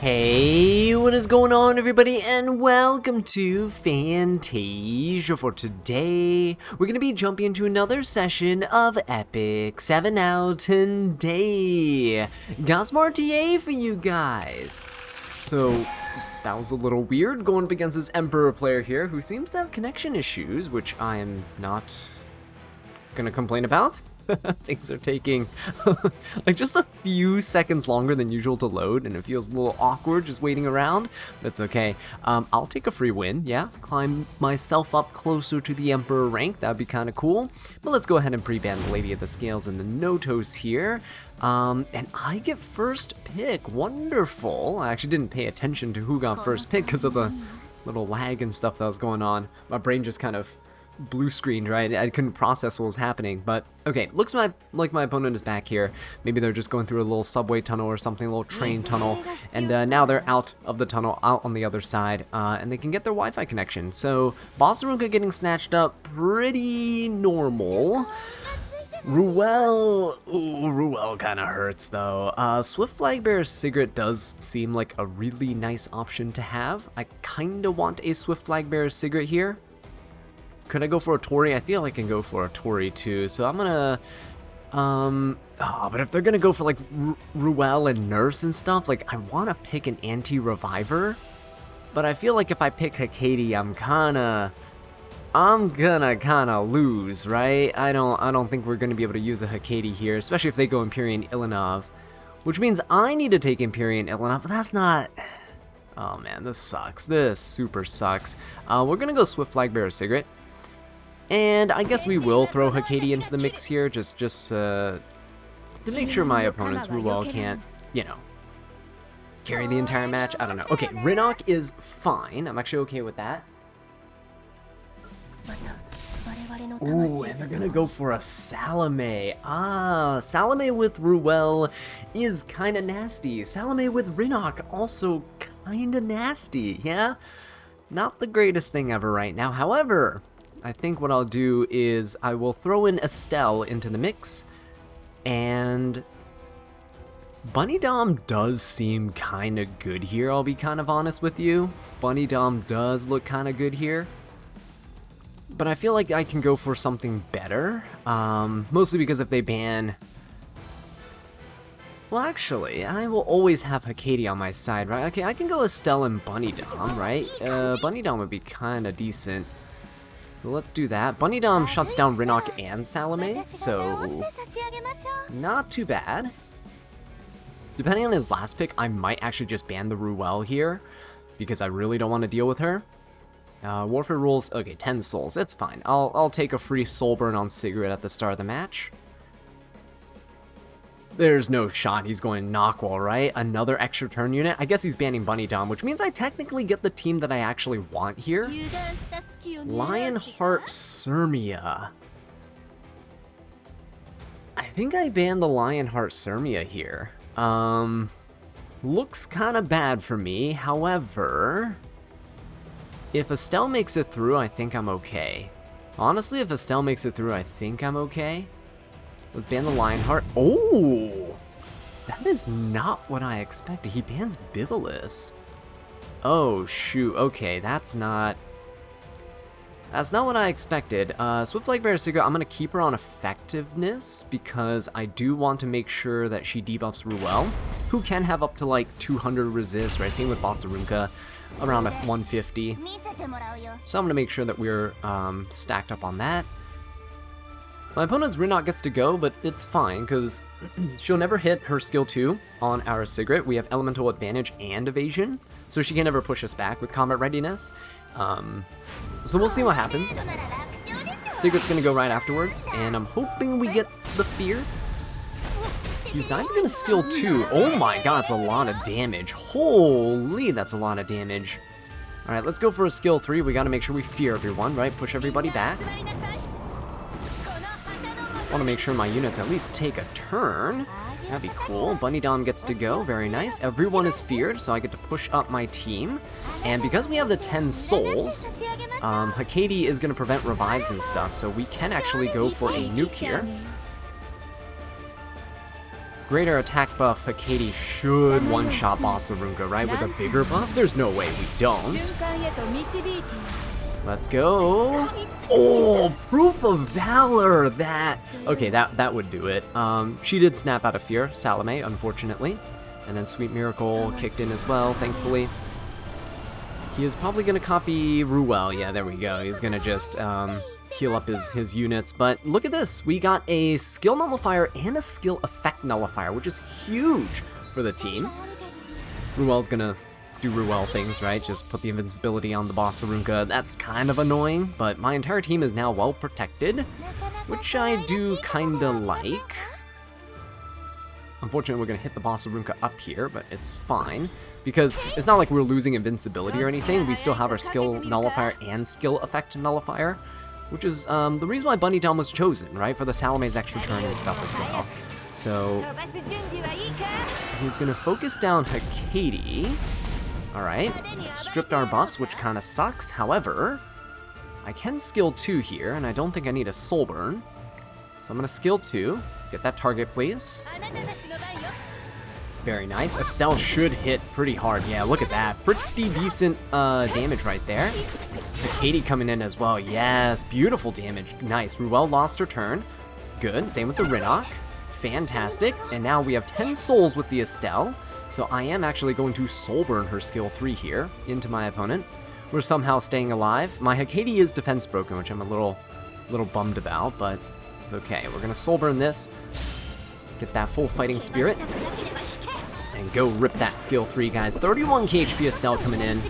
Hey, what is going on everybody, and welcome to Fantasia. For today, we're going to be jumping into another session of Epic 7 Now today. Got some RTA for you guys. So, that was a little weird going up against this Emperor player here who seems to have connection issues, which I am not going to complain about. Things are taking like just a few seconds longer than usual to load, and it feels a little awkward just waiting around. That's okay. I'll take a free win, yeah. Climb myself up closer to the Emperor rank. That'd be kind of cool. But let's go ahead and pre-ban the Lady of the Scales and the Notos here. And I get first pick. Wonderful. I actually didn't pay attention to who got first pick because of the little lag and stuff that was going on. My brain just kind of blue screened, right? I couldn't process what was happening, but okay, looks like my opponent is back here. Maybe they're just going through a little subway tunnel or something, a little train tunnel, and now they're out of the tunnel, out on the other side, and they can get their Wi-Fi connection. So Bossarunka getting snatched up, pretty normal. Ruel kind of hurts though. Swift Flagbearer's Cigarette does seem like a really nice option to have. I kind of want a Swift Flagbearer's Cigarette here. Could I go for a Tori? I feel I can go for a Tori too, so I'm gonna, but if they're gonna go for like Ruel and Nurse and stuff, like I want to pick an anti-reviver, but I feel like if I pick Hikadi, I'm gonna kind of lose, right? I don't think we're gonna be able to use a Hikadi here, especially if they go Empyrean Ilanov, which means I need to take Empyrean Ilanov, but that's not. Oh man, this sucks. This super sucks. We're gonna go Swift Flagbearer's Cigarette. And I guess we will throw Hikadi into the mix here, just to make sure my opponent's Ruel can't, you know, carry the entire match. I don't know. Okay, Rinok is fine. I'm actually okay with that. Ooh, and they're gonna go for a Salome. Salome with Ruel is kind of nasty. Salome with Rinok also kind of nasty, yeah? Not the greatest thing ever right now. However, I think what I'll do is I will throw in Estelle into the mix, and Bunny Dom does seem kind of good here, I'll be kind of honest with you. Bunny Dom does look kind of good here, but I feel like I can go for something better, mostly because if they ban... Well, actually, I will always have Hikadi on my side, right? Okay, I can go Estelle and Bunny Dom, right? Bunny Dom would be kind of decent. So let's do that. Bunny Dom shuts down Rinok and Salome, so not too bad. Depending on his last pick, I might actually just ban the Ruel here, because I really don't want to deal with her. Warfare rules, okay, 10 souls, that's fine. I'll take a free soul burn on Cigarette at the start of the match. There's no shot he's going Knockwall, right? Another extra turn unit? I guess he's banning Bunny Dom, which means I technically get the team that I actually want here. Lionheart Sirmia. I think I banned the Lionheart Sirmia here. Looks kind of bad for me. However, if Estelle makes it through, I think I'm okay. Honestly, if Estelle makes it through, I think I'm okay. Let's ban the Lionheart. Oh! That is not what I expected. He bans Bivillus. Oh, shoot. Okay, that's not what I expected. Swift Flagbearer's Cigarette, I'm going to keep her on effectiveness because I do want to make sure that she debuffs Ruel, who can have up to like 200 resist, right? Same with Bossarunka, around a 150. So I'm going to make sure that we're stacked up on that. My opponent's Rinok gets to go, but it's fine, because she'll never hit her skill 2 on our Cigarette. We have elemental advantage and evasion, so she can never push us back with combat readiness. So we'll see what happens. Cigarette's going to go right afterwards, and I'm hoping we get the fear. He's not even going to skill 2. Oh my god, that's a lot of damage. Holy, that's a lot of damage. Alright, let's go for a skill 3. We got to make sure we fear everyone, right? Push everybody back. Want to make sure my units at least take a turn. That'd be cool. Bunny Dom gets to go. Very nice. Everyone is feared, so I get to push up my team. And because we have the 10 souls, Hikadi is going to prevent revives and stuff, so we can actually go for a nuke here. greater attack buff, Hikari should one-shot Boss Arunga, right? With a vigor buff? There's no way we don't. Let's go. Oh, proof of valor. Okay, that would do it. She did snap out of fear, Salome, unfortunately. And then Sweet Miracle kicked in as well, thankfully. He is probably going to copy Ruel. Yeah, there we go. He's going to just heal up his units. But look at this. We got a skill nullifier and a skill effect nullifier, which is huge for the team. Ruel's going to do Ruel things, right? Just put the invincibility on the Boss Arunga. That's kind of annoying, but my entire team is now well protected, which I do kind of like. Unfortunately, we're going to hit the Boss Arunga up here, but it's fine. Because it's not like we're losing invincibility or anything. We still have our skill nullifier and skill effect nullifier. Which is the reason why Bunny Dom was chosen, right? For the Salome's extra turn and stuff as well. So he's going to focus down Hikari. Alright. Stripped our buffs, which kind of sucks. However, I can skill 2 here, and I don't think I need a soul burn. So I'm going to skill 2. Get that target, please. Very nice. Estelle should hit pretty hard. Yeah, look at that. Pretty decent damage right there. Hikari coming in as well. Yes, beautiful damage. Nice. Ruel lost her turn. Good. Same with the Rinnock. Fantastic. And now we have 10 souls with the Estelle. So I am actually going to soul burn her skill 3 here into my opponent. We're somehow staying alive. My Hikari is defense broken, which I'm a little bummed about, but it's okay. We're going to soul burn this. Get that full fighting spirit. And go rip that skill 3, guys. 31k HP Estelle coming in.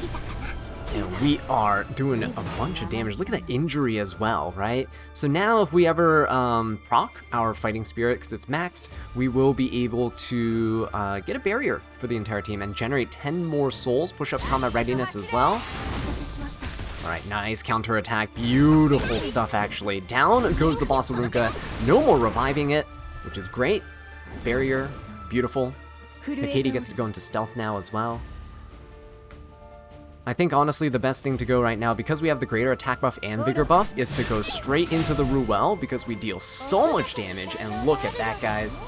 And we are doing a bunch of damage. Look at that injury as well, right? So now if we ever proc our fighting spirit, because it's maxed, we will be able to get a barrier for the entire team and generate 10 more souls, push up combat readiness as well. Alright, nice counterattack. Beautiful stuff, actually. Down goes the Boss Arunga. No more reviving it, which is great. Barrier, beautiful. Hikari gets to go into stealth now as well. I think, honestly, the best thing to go right now, because we have the greater attack buff and vigor buff, is to go straight into the Ruel, because we deal so much damage, and look at that, guys.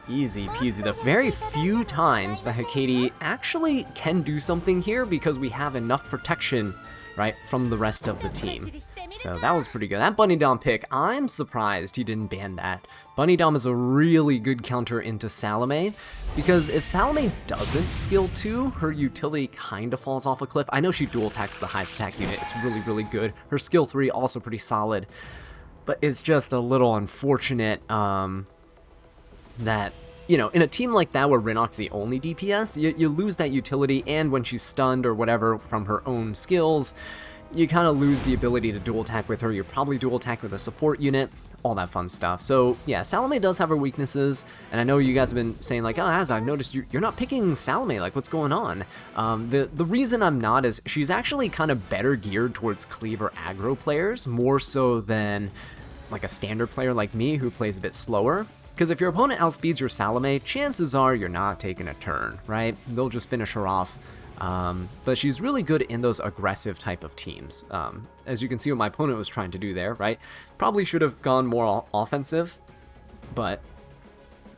Easy peasy. The very few times that Hikari actually can do something here, because we have enough protection, right, from the rest of the team. So that was pretty good. That Bunny Dom pick, I'm surprised he didn't ban that. Bunny Dom is a really good counter into Salome, because if Salome doesn't skill 2, her utility kind of falls off a cliff. I know she dual attacks with the highest attack unit. It's really, really good. Her skill 3 also pretty solid, but it's just a little unfortunate that, you know, in a team like that where Rinnock's the only DPS, you lose that utility, and when she's stunned or whatever from her own skills, you kind of lose the ability to dual attack with her. You're probably dual attack with a support unit, all that fun stuff. So yeah, Salome does have her weaknesses, and I know you guys have been saying like, oh, Az, I've noticed you're not picking Salome, like what's going on? The reason I'm not is she's actually kind of better geared towards cleave or aggro players, more so than like a standard player like me who plays a bit slower. Because if your opponent outspeeds your Salome, chances are you're not taking a turn, right? They'll just finish her off. But she's really good in those aggressive type of teams. As you can see what my opponent was trying to do there, right? Probably should have gone more offensive, but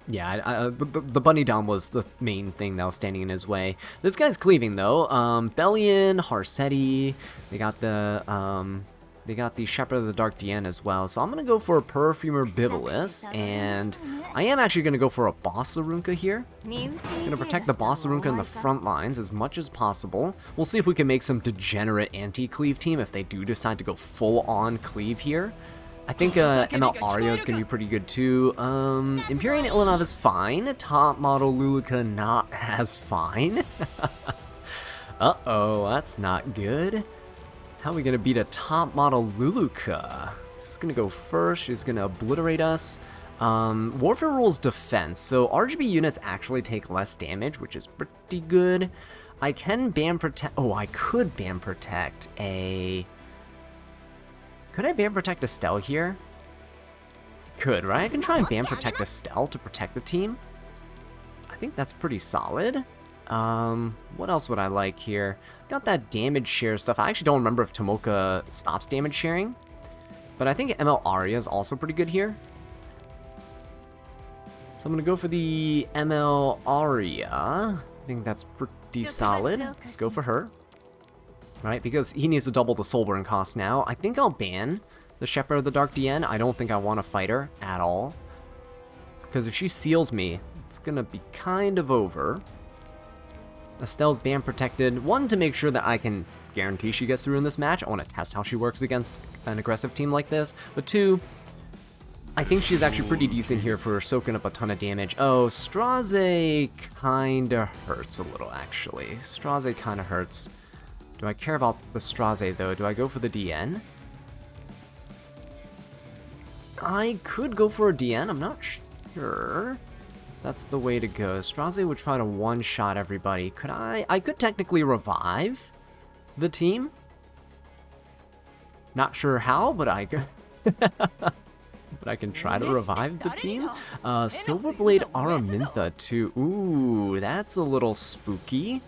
yeah, the Bunny Dom was the main thing that was standing in his way. This guy's cleaving though. Bellion, Harsetti, they got the Shepherd of the Dark Dian as well. So I'm going to go for a Perfumer Bibulus, and I am actually going to go for a Boss Arunga here. I'm going to protect the Boss Arunga in the front lines as much as possible. We'll see if we can make some degenerate anti-cleave team if they do decide to go full-on cleave here. I think ML Arya is going to be pretty good too. Empyrean Ilanov is fine. Top model Luluka not as fine. Uh-oh, that's not good. How are we going to beat a top model Luluka? She's going to go first. She's going to obliterate us. Warfare rules defense. So RGB units actually take less damage, which is pretty good. I can ban protect. Oh, I could ban protect a... Could I ban protect Estelle here? Could, right? I can try and ban protect Estelle to protect the team. I think that's pretty solid. What else would I like here? Got that damage share stuff. I actually don't remember if Tomoka stops damage sharing, but I think ML Arya is also pretty good here. So I'm gonna go for the ML Aria. I think that's pretty solid. Let's go for her. Right, because he needs to double the soul burn cost now. I think I'll ban the Shepherd of the Dark DN. I don't think I want to fight her at all. Because if she seals me, it's gonna be kind of over. Estelle's ban protected. One, to make sure that I can guarantee she gets through in this match. I want to test how she works against an aggressive team like this. But two, I think she's actually pretty decent here for soaking up a ton of damage. Oh, Straze kinda hurts a little, actually. Straze kinda hurts. Do I care about the Straze, though? Do I go for the DN? I could go for a DN, I'm not sure. That's the way to go. Straze would try to one-shot everybody. Could I? I could technically revive the team. Not sure how, but I could. But I can try to revive the team. Silverblade Araminta too. Ooh, that's a little spooky.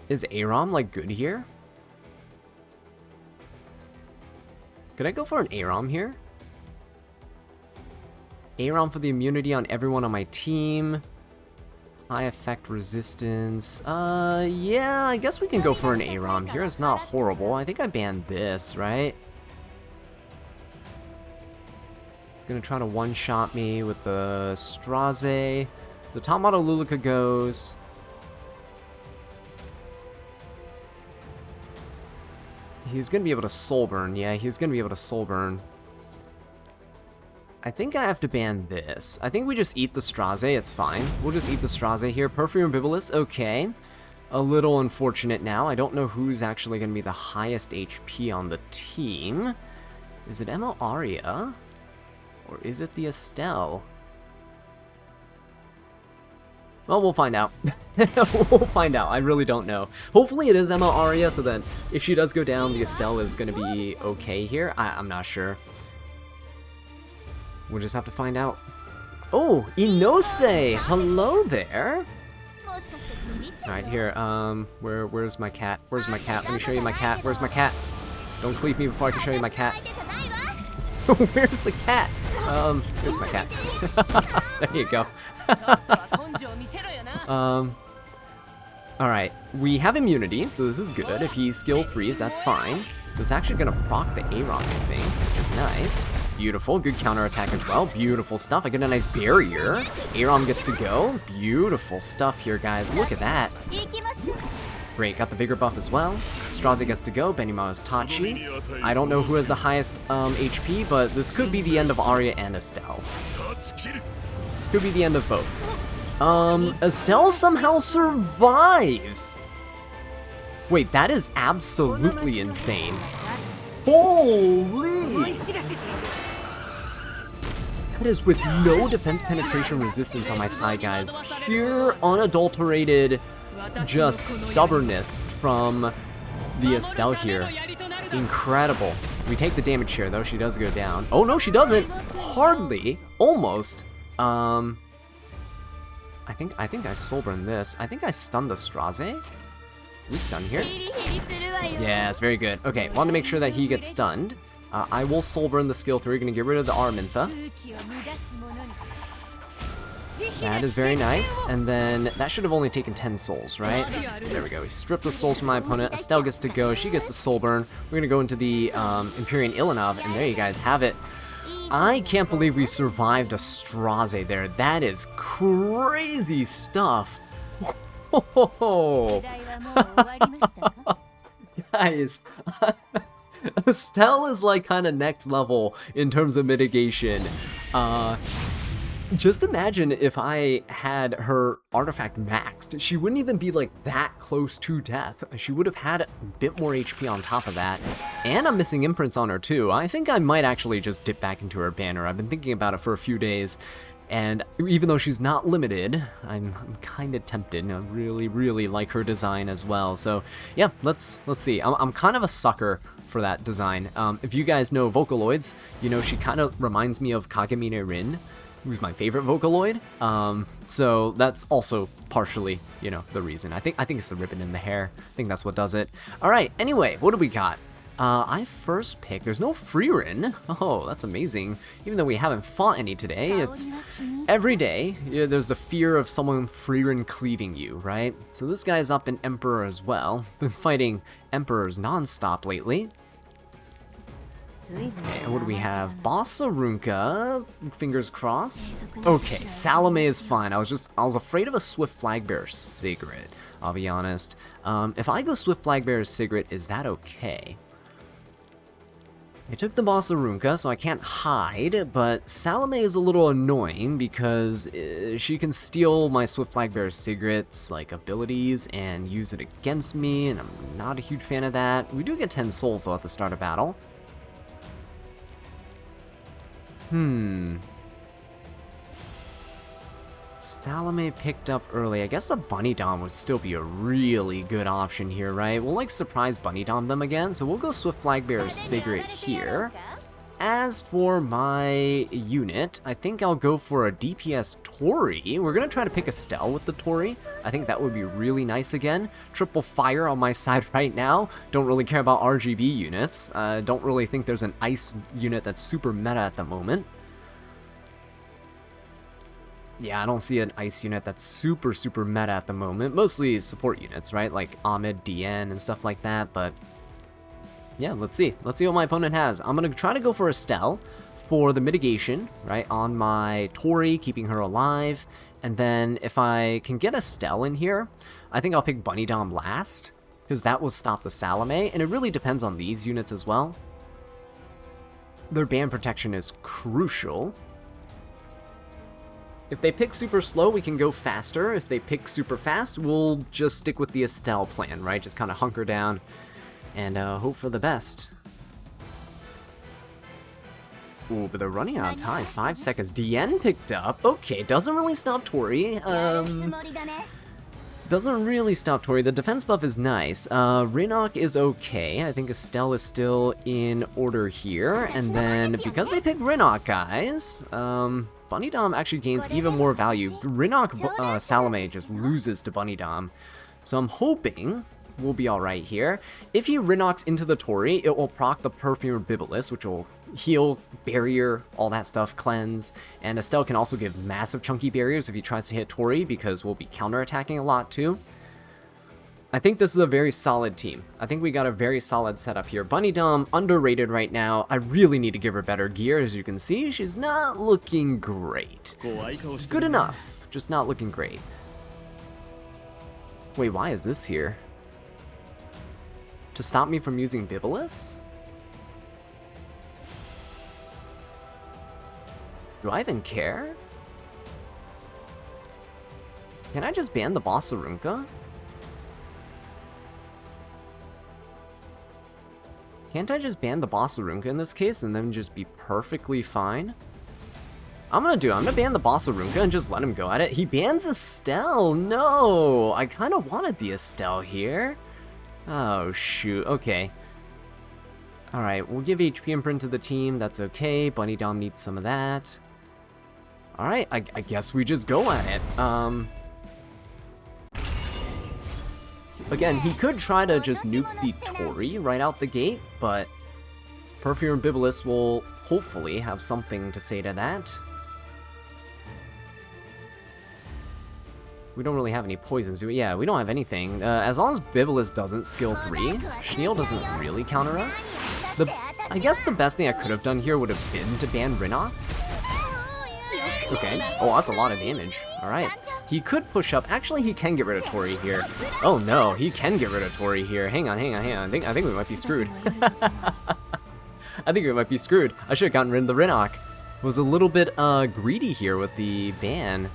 Is Aram like good here? Could I go for an Aram here? Aram for the immunity on everyone on my team. High effect resistance. Yeah, I guess we can go for an Aram here. It's not horrible. I think I banned this, right? It's gonna try to one-shot me with the Straze. So top model Lulika goes. He's gonna be able to soul burn. Yeah, he's gonna be able to soul burn. I think I have to ban this. I think we just eat the Straze, it's fine. We'll just eat the Straze here. Perfume Bibulus, okay. A little unfortunate now. I don't know who's actually going to be the highest HP on the team. Is it ML Aria? Or is it the Estelle? Well, we'll find out. We'll find out. I really don't know. Hopefully it is ML Aria, so that if she does go down, the Estelle is going to be okay here. I'm not sure. We'll just have to find out. Oh, Inose! Hello there! Alright, here, where's my cat? Where's my cat? Let me show you my cat. Where's my cat? Don't cleave me before I can show you my cat. Where's the cat? Here's my cat. There you go. Alright, we have immunity, so this is good. If he skill 3s, that's fine. It's actually gonna proc the Aram, I think, which is nice. Beautiful, good counterattack as well. Beautiful stuff. I get a nice barrier. Aram gets to go. Beautiful stuff here, guys. Look at that. Great, got the bigger buff as well. Straze gets to go. Benimaru's Tachi. I don't know who has the highest HP, but this could be the end of Arya and Estelle. This could be the end of both. Estelle somehow survives! Wait, that is absolutely insane. Holy! That is with no defense penetration resistance on my side, guys. Pure, unadulterated, just stubbornness from the Estelle here. Incredible. We take the damage share, though. She does go down. Oh, no, she doesn't. Hardly. Almost. I think I soul burn this. I think I stunned the Straze. We stun here? Yes, very good. Okay, want to make sure that he gets stunned. I will soul burn the skill 3. Gonna get rid of the Araminta. That is very nice. And then that should have only taken 10 souls, right? There we go. We stripped the souls from my opponent. Estelle gets to go. She gets the soul burn. We're gonna go into the Empyrean Ilanov, and there you guys have it. I can't believe we survived a Straze there. That is crazy stuff. Oh. Guys, Estelle is like kind of next level in terms of mitigation. Just imagine if I had her artifact maxed. She wouldn't even be like that close to death. She would have had a bit more HP on top of that. And I'm missing imprints on her too. I think I might actually just dip back into her banner. I've been thinking about it for a few days. And even though she's not limited, I'm kind of tempted. I really like her design as well. So yeah, let's see. I'm kind of a sucker for that design. If you guys know Vocaloids, you know she kind of reminds me of Kagemine Rin, who's my favorite Vocaloid. So that's also partially, you know, the reason. I think it's the ribbon in the hair. I think that's what does it. All right. Anyway, what do we got? I first pick, there's no Freerin. Oh, that's amazing. Even though we haven't fought any today, it's every day, there's the fear of someone Freerin cleaving you, right? So this guy's up in Emperor as well. Been fighting Emperors non-stop lately. Okay, and what do we have? Bossarunka, fingers crossed. Okay, Salome is fine. I was afraid of a Swift Flagbearer Sigrid, I'll be honest. If I go Swift Flagbearer Sigrid, is that okay? I took the Bossarunka, so I can't hide, but Salome is a little annoying because she can steal my Swift Flagbearer Sigrid's like abilities and use it against me, and I'm not a huge fan of that. We do get 10 souls though at the start of battle. Salome picked up early. I guess a Bunny Dom would still be a really good option here, right? We'll like surprise Bunny Dom them again, so we'll go Swift Flagbearer Sigrid here. As for my unit, I think I'll go for a DPS Tori. We're gonna try to pick Estelle with the Tori. I think that would be really nice again. Triple fire on my side right now. Don't really care about RGB units. Don't really think there's an ice unit that's super meta at the moment. Yeah, I don't see an ice unit that's super meta at the moment. Mostly support units, right? Like Ahmed, DN, and stuff like that, but yeah, let's see. Let's see what my opponent has. I'm going to try to go for Estelle for the mitigation, right, on my Tori, keeping her alive. And then if I can get Estelle in here, I think I'll pick Bunny Dom last, because that will stop the Salome, and it really depends on these units as well. Their band protection is crucial. If they pick super slow, we can go faster. If they pick super fast, we'll just stick with the Estelle plan, right? Just kind of hunker down and hope for the best. Ooh, but they're running out of time. 5 seconds. DN picked up. Okay, doesn't really stop Tori. Doesn't really stop Tori. The defense buff is nice. Rinok is okay. I think Estelle is still in order here. And then, because they picked Rinok, guys, Bunny Dom actually gains even more value. Rinok Salome just loses to Bunny Dom. So I'm hoping we'll be alright here. If he Rinoks into the Tori, it will proc the Perfume Bibulus, which will heal, barrier, all that stuff, cleanse. And Estelle can also give massive chunky barriers if he tries to hit Tori, because we'll be counterattacking a lot too. I think this is a very solid team. I think we got a very solid setup here. Bunny Dom, underrated right now. I really need to give her better gear. As you can see, she's not looking great. Good enough, just not looking great. Wait, why is this here? To stop me from using Bibulus? Do I even care? Can I just ban the Bossarunka? Can't I just ban the Bossarunka in this case and then just be perfectly fine? I'm gonna ban the Bossarunka and just let him go at it. He bans Estelle! No! I kind of wanted the Estelle here. Oh, shoot. Okay. Alright, we'll give HP imprint to the team. That's okay. Bunny Dom needs some of that. Alright, I guess we just go at it. Again, he could try to just nuke the Tori right out the gate, but Perfume Bibulus will hopefully have something to say to that. We don't really have any poisons, do we? Yeah, we don't have anything. As long as Bibulus doesn't skill 3, Schneel doesn't really counter us. I guess the best thing I could have done here would have been to ban Rinok. Okay. Oh, that's a lot of damage. Alright. He could push up. Actually, he can get rid of Tori here. Oh no, he can get rid of Tori here. Hang on. I think we might be screwed. I think we might be screwed. I should have gotten rid of the Rinok. Was a little bit greedy here with the ban.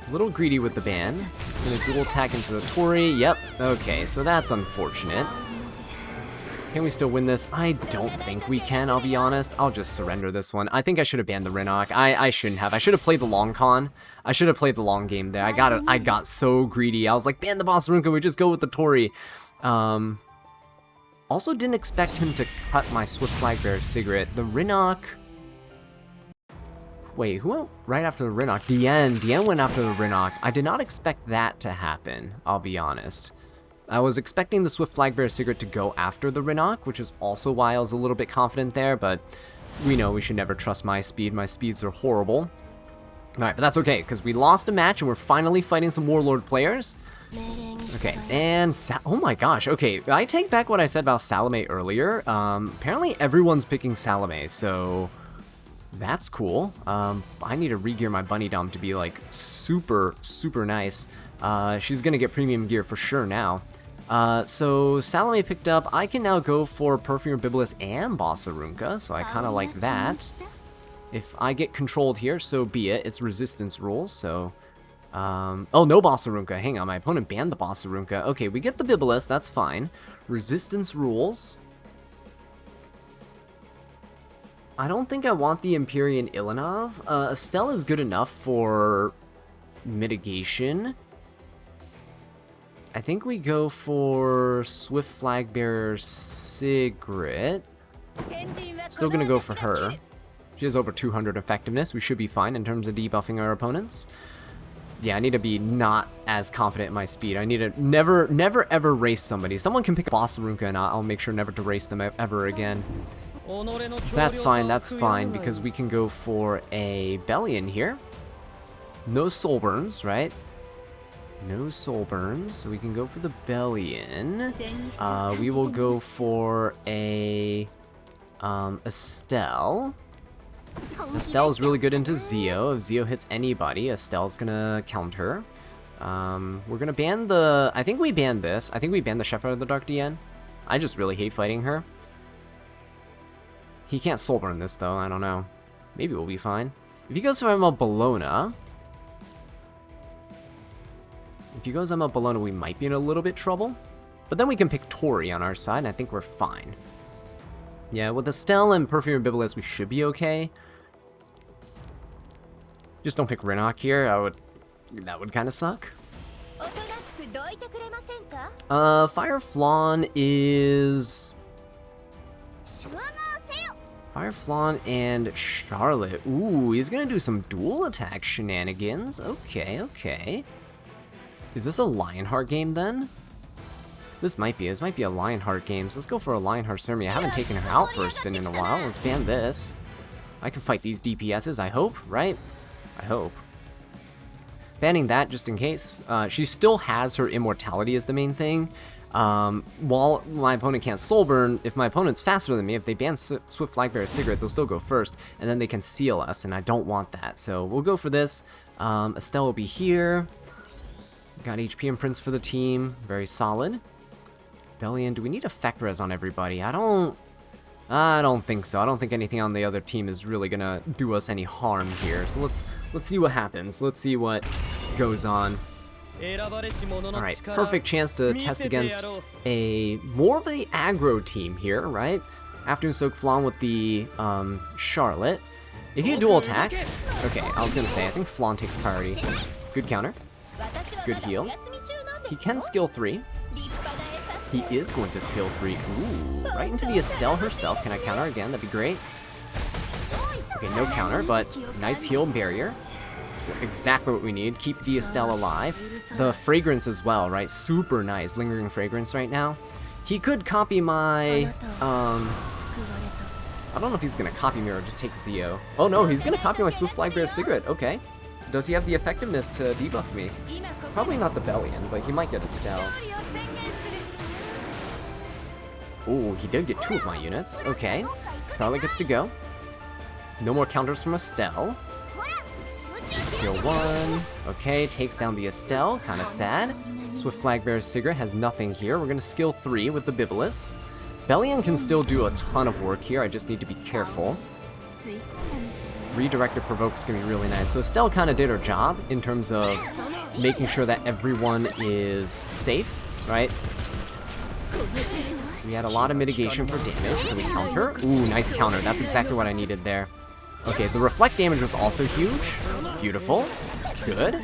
A little greedy with the ban. He's gonna dual attack into the Tori. Yep. Okay, so that's unfortunate. Can we still win this? I don't think we can, I'll be honest. I'll just surrender this one. I think I should have banned the Rinok. I shouldn't have. I should have played the long con. I should have played the long game there. I got so greedy. I was like, ban the Bossarunka, we just go with the Tori. Also didn't expect him to cut my Swift Flagbearer Sigrid. The Rinok... Wait, who went right after the Rinok? DN went after the Rinok. I did not expect that to happen, I'll be honest. I was expecting the Swift Flagbearer Sigurd to go after the Rinnoc, which is also why I was a little bit confident there, but we know we should never trust my speed. My speeds are horrible. Alright, but that's okay, because we lost a match and we're finally fighting some Warlord players. Okay, and oh my gosh, okay, I take back what I said about Salome earlier. Apparently everyone's picking Salome, so that's cool. I need to re-gear my Bunny Dom to be like super nice. She's gonna get premium gear for sure now. So Salome picked up. I can now go for Perfumer Bibulus and Bossarunka, so I kind of like that. If I get controlled here, so be it. It's resistance rules, so... oh, no Bossarunka. Hang on, my opponent banned the Bossarunka. Okay, we get the Bibulus, that's fine. Resistance rules. I don't think I want the Empyrean Ilanov. Estelle is good enough for mitigation. I think we go for Swift Flagbearer Sigrid. Still gonna go for her. She has over 200 effectiveness. We should be fine in terms of debuffing our opponents. Yeah, I need to be not as confident in my speed. I need to never ever race somebody. Someone can pick a Bossarunka and I'll make sure never to race them ever again. That's fine, because we can go for a Bellion here. No soul burns, right? No soul burns, so we can go for the Bellion. We will go for a Estelle. Estelle is really good into Zeo. If Zeo hits anybody, Estelle's gonna counter. We're gonna ban the... I think we banned this. I think we banned the Shepherd of the Dark DN. I just really hate fighting her. He can't soul burn this though, I don't know. Maybe we'll be fine. If he goes for ML Bologna... If he goes ML Bologna, we might be in a little bit trouble. But then we can pick Tori on our side, and I think we're fine. Yeah, with Estelle and Perfume Bibulus, we should be okay. Just don't pick Rinnoc here. That would kind of suck. Fire Flawn is... Fire Flawn and Charlotte. Ooh, he's gonna do some dual attack shenanigans. Okay. Is this a Lionheart game then? This might be. This might be a Lionheart game. So let's go for a Lionheart Sermi. I haven't taken her out for a spin in a while. Let's ban this. I can fight these DPSs, I hope, right? I hope. Banning that just in case. She still has her immortality as the main thing. While my opponent can't soul burn, if my opponent's faster than me, if they ban Swift Flagbearer Sigurd, they'll still go first, and then they can seal us, and I don't want that. So we'll go for this. Estelle will be here. Got HP imprints for the team. Very solid. Bellion, do we need effect res on everybody? I don't think so. I don't think anything on the other team is really gonna do us any harm here. So let's see what happens. Let's see what goes on. Alright, perfect chance to test against a more of a aggro team here, right? After Soak Flan with the Charlotte. If you dual attacks, okay, I was gonna say I think Flan takes priority. Good counter. Good heal. He can skill 3. He is going to skill 3. Ooh, right into the Estelle herself. Can I counter again? That'd be great. Okay, no counter, but nice heal barrier. That's exactly what we need. Keep the Estelle alive. The fragrance as well, right? Super nice. Lingering fragrance right now. He could copy my... I don't know if he's going to copy me or just take Zeo. Oh no, he's going to copy my Swift Flagbearer Sigurd. Okay. Does he have the effectiveness to debuff me? Probably not the Bellion, but he might get Estelle. Ooh, he did get 2 of my units. Okay. Probably gets to go. No more counters from Estelle. Skill 1. Okay, takes down the Estelle. Kind of sad. Swift Flagbearer Sigurd has nothing here. We're going to skill 3 with the Bibulus. Bellion can still do a ton of work here. I just need to be careful. Redirected Provoke's going to be really nice. So Estelle kind of did her job in terms of making sure that everyone is safe, right? We had a lot of mitigation for damage. Can we counter? Ooh, nice counter. That's exactly what I needed there. Okay, the reflect damage was also huge. Beautiful. Good.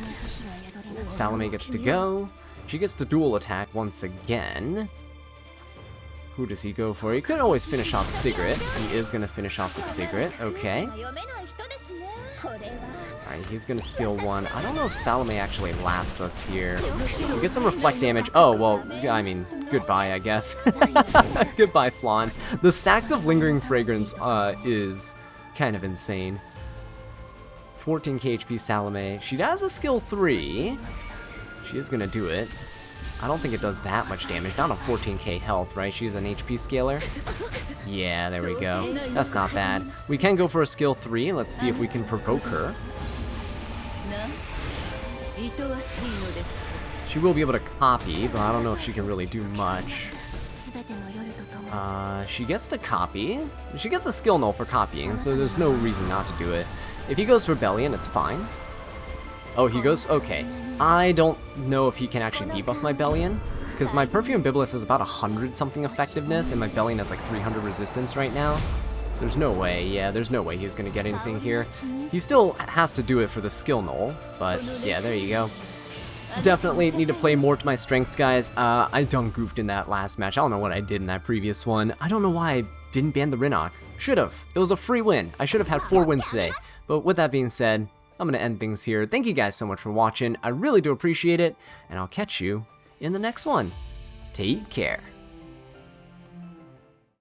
Salome gets to go. She gets to dual attack once again. Who does he go for? He could always finish off Sigrid. He is going to finish off the Sigrid. Okay. Alright, Alright, he's gonna skill 1. I don't know if Salome actually laps us here. We get some reflect damage. Oh, well, I mean, goodbye, I guess. Goodbye, Flan. The stacks of Lingering Fragrance is kind of insane. 14k HP Salome. She does a skill 3. She is gonna do it. I don't think it does that much damage. Not on 14k health, right? She's an HP scaler. Yeah, there we go. That's not bad. We can go for a skill 3. Let's see if we can provoke her. She will be able to copy, but I don't know if she can really do much. She gets to copy. She gets a skill null for copying, so there's no reason not to do it. If he goes Rebellion, it's fine. Oh, he goes... Okay. I don't know if he can actually debuff my Bellion, because my Perfume Biblis has about 100-something effectiveness, and my Bellion has like 300 resistance right now. So there's no way, yeah, there's no way he's going to get anything here. He still has to do it for the skill null, but yeah, there you go. Definitely need to play more to my strengths, guys. I done goofed in that last match. I don't know what I did in that previous one. I don't know why I didn't ban the Rinnoc. Should've. It was a free win. I should have had 4 wins today. But with that being said, I'm going to end things here. Thank you guys so much for watching. I really do appreciate it, and I'll catch you in the next one. Take care.